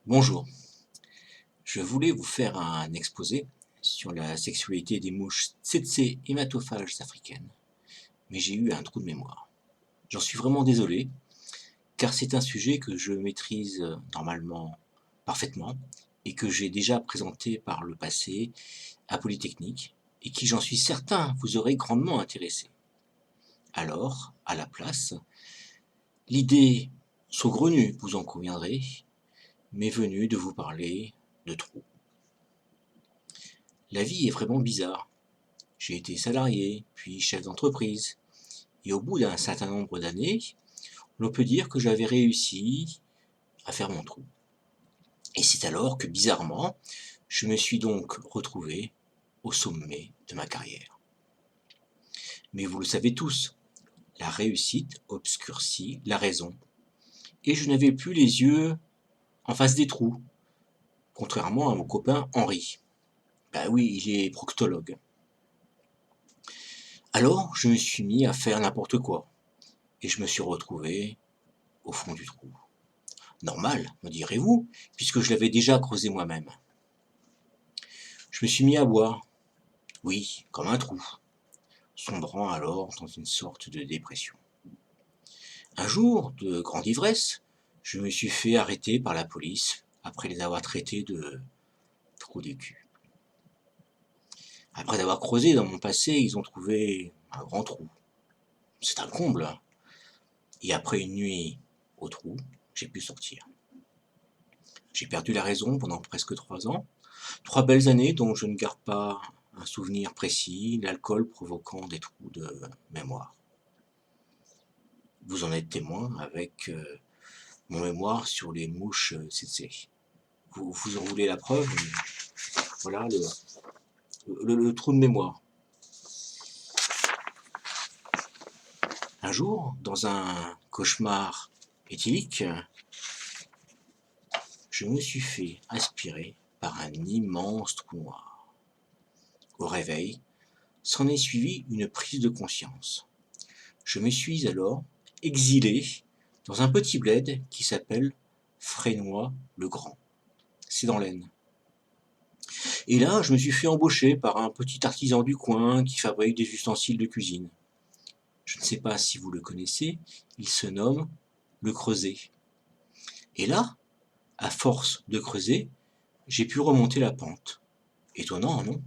Bonjour, je voulais vous faire un exposé sur la sexualité des mouches tsetse hématophages africaines, mais j'ai eu un trou de mémoire. J'en suis vraiment désolé, car c'est un sujet que je maîtrise normalement parfaitement et que j'ai déjà présenté par le passé à Polytechnique et qui, j'en suis certain, vous aurait grandement intéressé. Alors, à la place, l'idée saugrenue, vous en conviendrez, m'est venue de vous parler de trous. La vie est vraiment bizarre. J'ai été salarié, puis chef d'entreprise, et au bout d'un certain nombre d'années, l'on peut dire que j'avais réussi à faire mon trou. Et c'est alors que, bizarrement, je me suis donc retrouvé au sommet de ma carrière. Mais vous le savez tous, la réussite obscurcit la raison, et je n'avais plus les yeux en face des trous, contrairement à mon copain Henri. Ben oui, il est proctologue. Alors, je me suis mis à faire n'importe quoi, et je me suis retrouvé au fond du trou. Normal, me direz-vous, puisque je l'avais déjà creusé moi-même. Je me suis mis à boire, oui, comme un trou, sombrant alors dans une sorte de dépression. Un jour, de grande ivresse, je me suis fait arrêter par la police après les avoir traités de trous du cul. Après avoir creusé dans mon passé, ils ont trouvé un grand trou. C'est un comble. Et après une nuit au trou, j'ai pu sortir. J'ai perdu la raison pendant presque 3 ans. 3 belles années dont je ne garde pas un souvenir précis, l'alcool provoquant des trous de mémoire. Vous en êtes témoin avec mon mémoire sur les mouches tsetse. Vous en voulez la preuve? Voilà le trou de mémoire. Un jour, dans un cauchemar éthylique, je me suis fait aspirer par un immense trou noir. Au réveil, s'en est suivi une prise de conscience. Je me suis alors exilé dans un petit bled qui s'appelle Frénois-le-Grand. C'est dans l'Aisne. Et là, je me suis fait embaucher par un petit artisan du coin qui fabrique des ustensiles de cuisine. Je ne sais pas si vous le connaissez, il se nomme le Creuset. Et là, à force de creuser, j'ai pu remonter la pente. Étonnant, non?